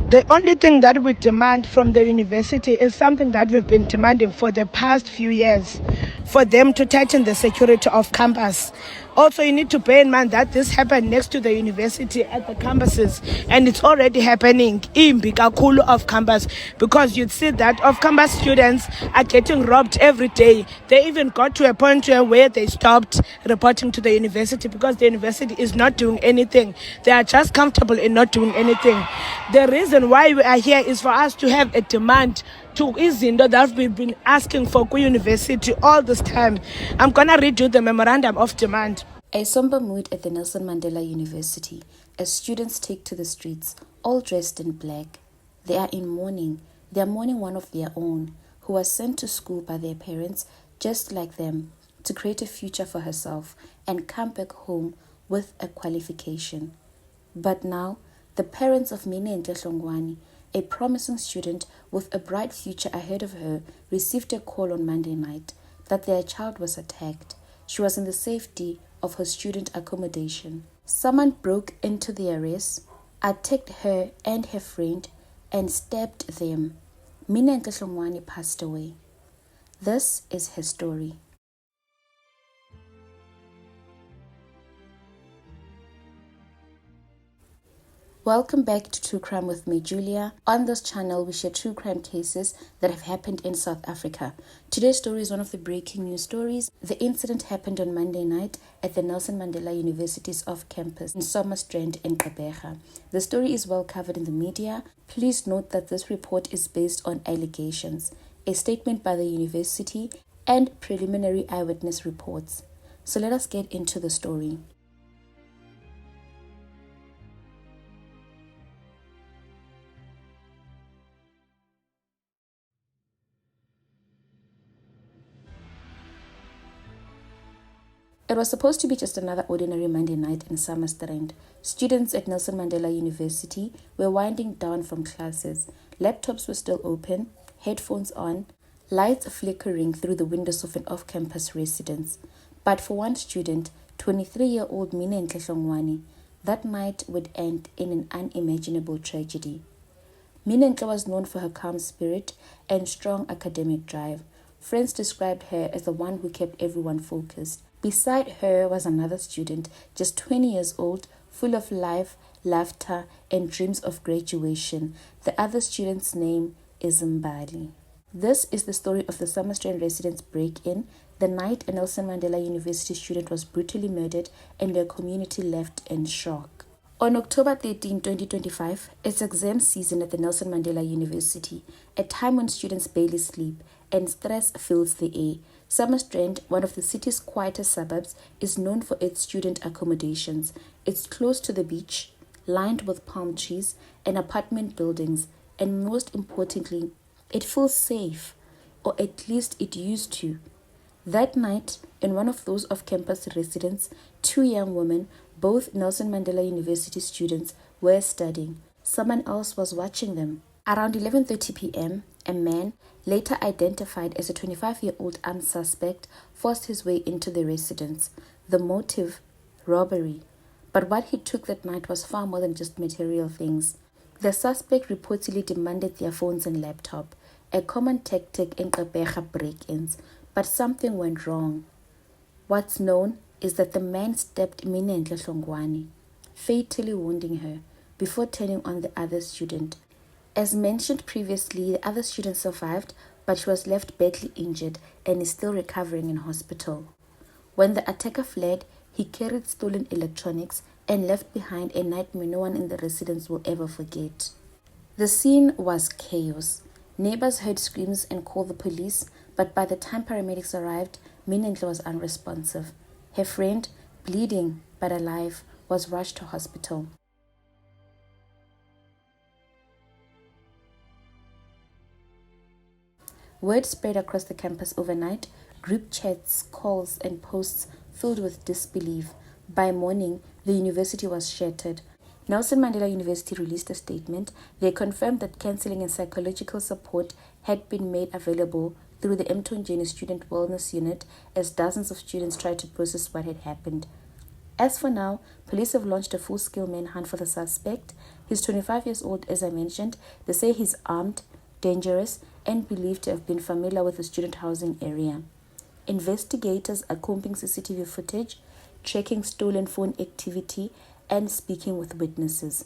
The only thing that we demand from the university is something that we've been demanding for the past few years, for them to tighten the security of campus. Also, you need to bear in mind that this happened next to the university at the campuses, and it's already happening in Bikakulu of campus, because you'd see that off-campus students are getting robbed every day. They even got to a point where they stopped reporting to the university because the university is not doing anything. They are just comfortable in not doing anything. The reason why we are here is for us to have a demand to izinto that we've been asking for university all this time. I'm gonna read you the memorandum of demand. A somber mood at the Nelson Mandela University as students take to the streets, all dressed in black. They are in mourning. They are mourning one of their own, who was sent to school by their parents, just like them, to create a future for herself and come back home with a qualification. But now, the parents of Minenhle Hlongwane, a promising student with a bright future ahead of her, received a call on Monday night that their child was attacked. She was in the safety of her student accommodation. Someone broke into the arrest, attacked her and her friend, and stabbed them. Minenhle Hlongwane passed away. This is her story. Welcome back to True Crime with me, Julia. On this channel, we share true crime cases that have happened in South Africa. Today's story is one of the breaking news stories. The incident happened on Monday night at the Nelson Mandela University's off-campus in Summerstrand in Gqeberha. The story is well covered in the media. Please note that this report is based on allegations, a statement by the university, and preliminary eyewitness reports. So let us get into the story. It was supposed to be just another ordinary Monday night in Summerstrand. Students at Nelson Mandela University were winding down from classes. Laptops were still open, headphones on, lights flickering through the windows of an off-campus residence. But for one student, 23-year-old Minenhle Hlongwane, that night would end in an unimaginable tragedy. Minenhle was known for her calm spirit and strong academic drive. Friends described her as the one who kept everyone focused. Beside her was another student, just 20 years old, full of life, laughter, and dreams of graduation. The other student's name is Mbali. This is the story of the Summerstrand residents' break-in, the night a Nelson Mandela University student was brutally murdered and their community left in shock. On October 13, 2025, it's exam season at the Nelson Mandela University, a time when students barely sleep and stress fills the air. Summerstrand, one of the city's quieter suburbs, is known for its student accommodations. It's close to the beach, lined with palm trees and apartment buildings, and most importantly, it feels safe, or at least it used to. That night, in one of those off-campus residences, two young women, both Nelson Mandela University students, were studying. Someone else was watching them. Around 11:30 p.m., a man, later identified as a 25-year-old armed suspect, forced his way into the residence. The motive? Robbery. But what he took that night was far more than just material things. The suspect reportedly demanded their phones and laptop, a common tactic in Gqeberha break-ins. But something went wrong. What's known is that the man stabbed Minenhle Hlongwane, fatally wounding her, before turning on the other student. As mentioned previously, the other student survived, but she was left badly injured and is still recovering in hospital. When the attacker fled, he carried stolen electronics and left behind a nightmare no one in the residence will ever forget. The scene was chaos. Neighbors heard screams and called the police, but by the time paramedics arrived, Minenhle was unresponsive. Her friend, bleeding but alive, was rushed to hospital. Word spread across the campus overnight, group chats, calls, and posts filled with disbelief. By morning, the university was shattered. Nelson Mandela University released a statement. They confirmed that counseling and psychological support had been made available through the Mthonjeni Student Wellness Unit as dozens of students tried to process what had happened. As for now, police have launched a full-scale manhunt for the suspect. He's 25 years old, as I mentioned. They say he's armed, dangerous, and believed to have been familiar with the student housing area. Investigators are combing CCTV footage, checking stolen phone activity, and speaking with witnesses.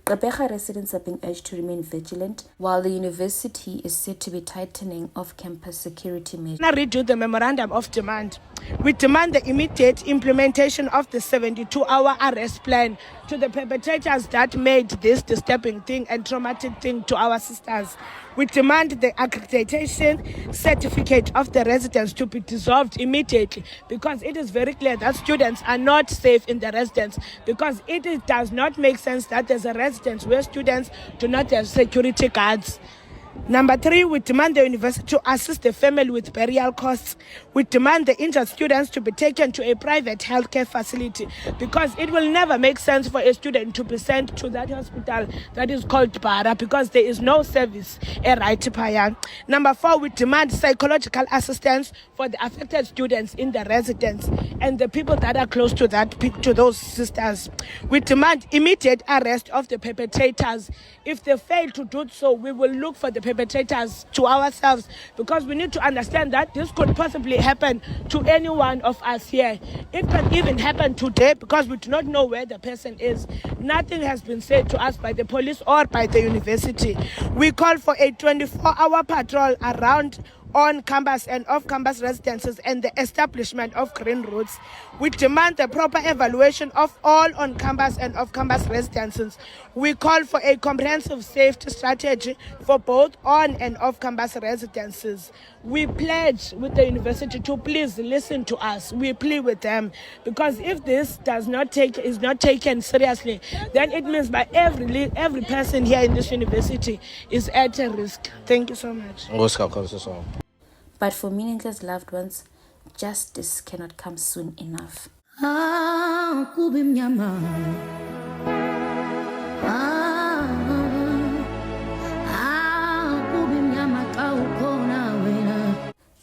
Gqeberha residents are being urged to remain vigilant, while the university is said to be tightening off-campus security measures. Now redo the memorandum of demand. We demand the immediate implementation of the 72-hour arrest plan to the perpetrators that made this disturbing thing and traumatic thing to our sisters. We demand the accreditation certificate of the residents to be dissolved immediately, because it is very clear that students are not safe in the residence, because it does not make sense that there's a residence where students do not have security guards. Number 3, we demand the university to assist the family with burial costs. We demand the injured students to be taken to a private healthcare facility, because it will never make sense for a student to be sent to that hospital that is called Gqeberha, because there is no service right paya. Number 4, we demand psychological assistance for the affected students in the residence and the people that are close to those sisters. We demand immediate arrest of the perpetrators. If they fail to do so, we will look for the perpetrators to ourselves, because we need to understand that this could possibly happen to any one of us here. It can even happen today, because we do not know where the person is. Nothing has been said to us by the police or by the university. We call for a 24-hour patrol around on-campus and off-campus residences and the establishment of green routes. We demand the proper evaluation of all on-campus and off-campus residences. We call for a comprehensive safety strategy for both on- and off-campus residences. We pledge with the university to please listen to us. We plead with them, because if this is not taken seriously, then it means by every person here in this university is at a risk. Thank you so much. But for Minenhle's loved ones, justice cannot come soon enough.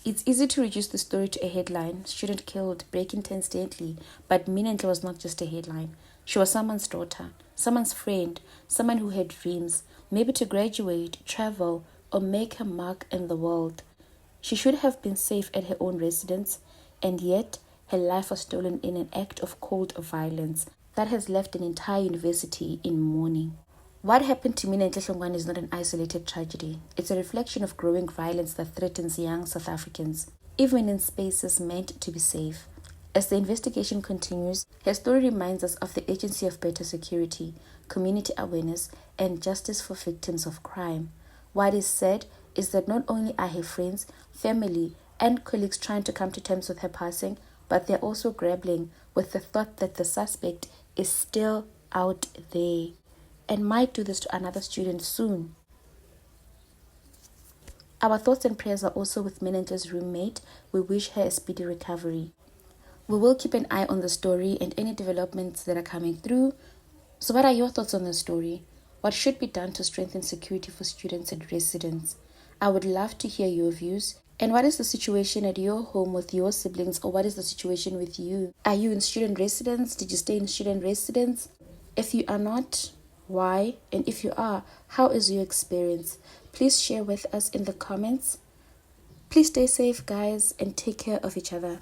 It's easy to reduce the story to a headline: student killed, breaking tense deadly. But Minenhle was not just a headline. She was someone's daughter, someone's friend, someone who had dreams, maybe to graduate, travel, or make a mark in the world. She should have been safe at her own residence, and yet her life was stolen in an act of cold violence that has left an entire university in mourning. What happened to Minenhle Hlongwane is not an isolated tragedy. It's a reflection of growing violence that threatens young South Africans, even in spaces meant to be safe. As the investigation continues, her story reminds us of the urgency of better security, community awareness, and justice for victims of crime. What is said is that not only are her friends, family, and colleagues trying to come to terms with her passing, but they're also grappling with the thought that the suspect is still out there and might do this to another student soon. Our thoughts and prayers are also with Minenhle's roommate. We wish her a speedy recovery. We will keep an eye on the story and any developments that are coming through. So what are your thoughts on the story? What should be done to strengthen security for students and residents? I would love to hear your views. And what is the situation at your home with your siblings, or what is the situation with you? Are you in student residence? Did you stay in student residence? If you are not, why? And if you are, how is your experience? Please share with us in the comments. Please stay safe, guys, and take care of each other.